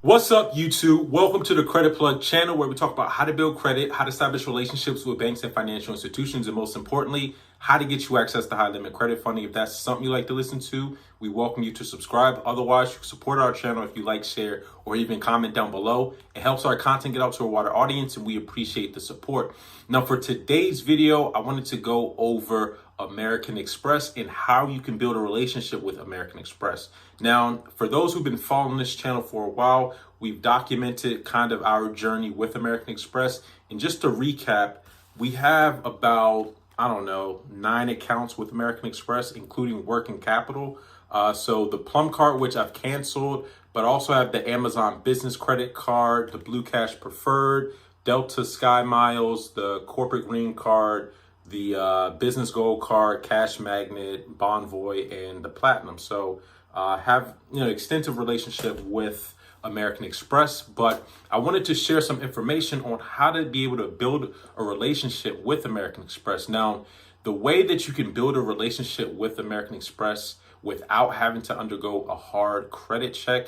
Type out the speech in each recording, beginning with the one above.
What's up, YouTube? Welcome to the Credit Plug channel where we talk about how to build credit, how to establish relationships with banks and financial institutions, and most importantly, how to get you access to high limit credit funding. If that's something you like to listen to, we welcome you to subscribe. Otherwise, you can support our channel if you like, share, or even comment down below. It helps our content get out to a wider audience, and we appreciate the support. Now, for today's video, I wanted to go over American Express and how you can build a relationship with American Express. Now, for those who've been following this channel for a while, we've documented kind of our journey with American Express. And just to recap, we have about, 9 accounts with American Express, including working capital. So the Plum card, which I've canceled, but also have the Amazon Business Credit Card, the Blue Cash Preferred, Delta Sky Miles, the Corporate Green Card, the Business Gold Card, Cash Magnet, Bonvoy, and the Platinum. So have extensive relationship with American Express, but I wanted to share some information on how to be able to build a relationship with American Express. Now, the way that you can build a relationship with American Express without having to undergo a hard credit check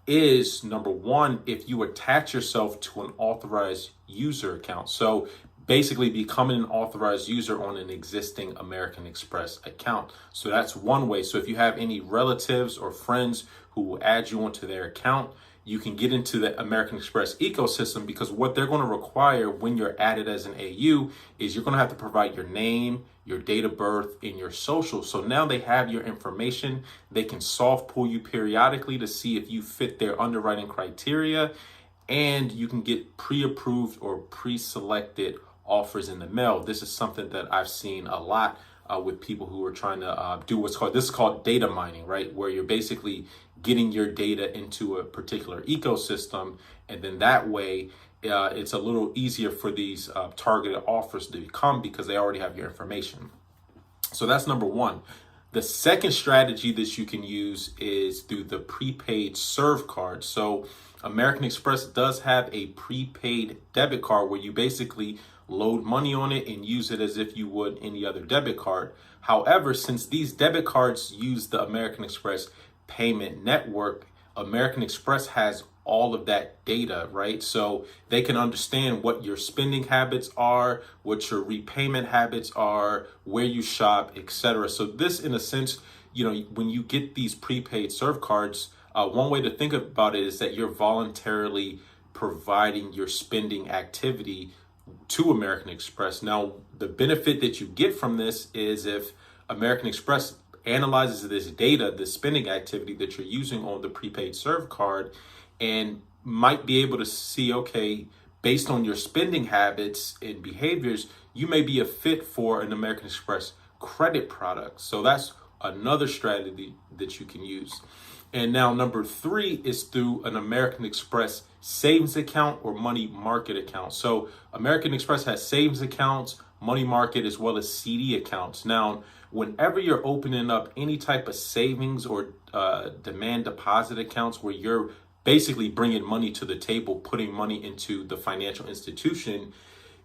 is, number one, if you attach yourself to an authorized user account. So basically becoming an authorized user on an existing American Express account. So that's one way. So if you have any relatives or friends who will add you onto their account, you can get into the American Express ecosystem, because what they're going to require when you're added as an AU is you're going to have to provide your name, your date of birth, and your social. So now they have your information. They can soft pull you periodically to see if you fit their underwriting criteria, and you can get pre-approved or pre-selected offers in the mail. This is something that I've seen a lot with people who are trying to do this is called data mining, right? Where you're basically getting your data into a particular ecosystem, and then that way it's a little easier for these targeted offers to come because they already have your information. So that's number one. The second strategy that you can use is through the prepaid serve card. So American Express does have a prepaid debit card where you basically load money on it and use it as if you would any other debit card. However, since these debit cards use the American Express payment network, American Express has all of that data, right? So they can understand what your spending habits are, what your repayment habits are, where you shop, etc. So this, in a sense, when you get these prepaid serve cards, one way to think about it is that you're voluntarily providing your spending activity to American Express. Now, the benefit that you get from this is if American Express analyzes this data, the spending activity that you're using on the prepaid serve card, and might be able to see, okay, based on your spending habits and behaviors, you may be a fit for an American Express credit product. So that's another strategy that you can use. And now number three is through an American Express savings account or money market account. So American Express has savings accounts, money market, as well as CD accounts. Now, whenever you're opening up any type of savings or demand deposit accounts where you're basically bringing money to the table, putting money into the financial institution,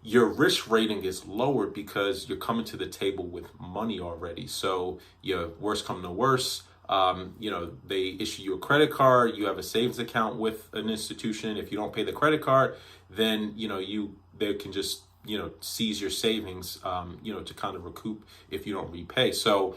your risk rating is lowered because you're coming to the table with money already. So worst come to worst, they issue you a credit card, you have a savings account with an institution. If you don't pay the credit card, then, they can just, seize your savings, to kind of recoup if you don't repay. So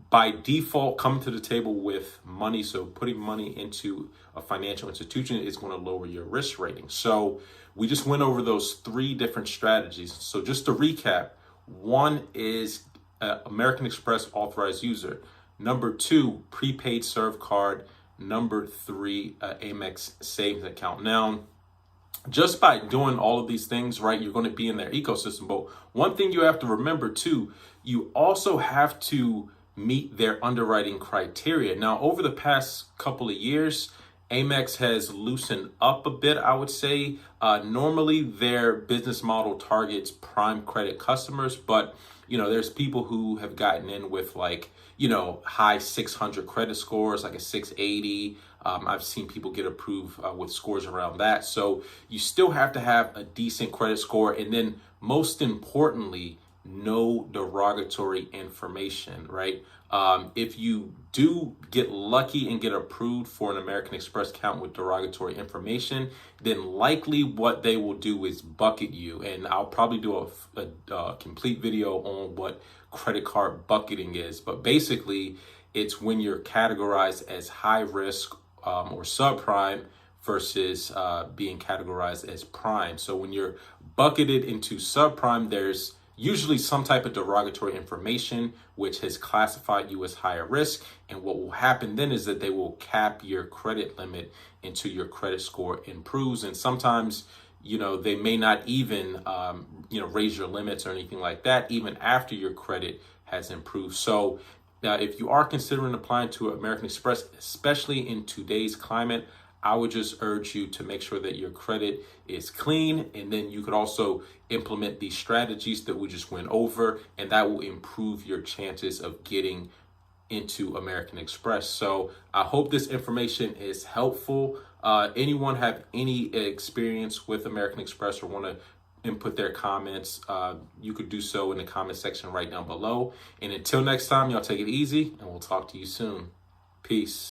by default, coming to the table with money, so putting money into a financial institution is going to lower your risk rating. So we just went over those three different strategies. So just to recap, one is American Express authorized user. Number two, prepaid serve card. Number three, Amex savings account. Now, just by doing all of these things, right, you're going to be in their ecosystem. But one thing you have to remember too, you also have to meet their underwriting criteria. Now, over the past couple of years, Amex has loosened up a bit, I would say. Normally, their business model targets prime credit customers, but there's people who have gotten in with high 600 credit scores, like a 680. I've seen people get approved with scores around that. So you still have to have a decent credit score. And then most importantly, no derogatory information, right? If you do get lucky and get approved for an American Express account with derogatory information, then likely what they will do is bucket you. And I'll probably do a complete video on what credit card bucketing is. But basically, it's when you're categorized as high risk or subprime versus being categorized as prime. So when you're bucketed into subprime, there's usually some type of derogatory information which has classified you as higher risk. And what will happen then is that they will cap your credit limit until your credit score improves. And sometimes, they may not even, raise your limits or anything like that, even after your credit has improved. So if you are considering applying to American Express, especially in today's climate, I would just urge you to make sure that your credit is clean. And then you could also implement these strategies that we just went over, and that will improve your chances of getting into American Express. So I hope this information is helpful. Anyone have any experience with American Express or want to input their comments, you could do so in the comment section right down below. And until next time, y'all take it easy, and we'll talk to you soon. Peace.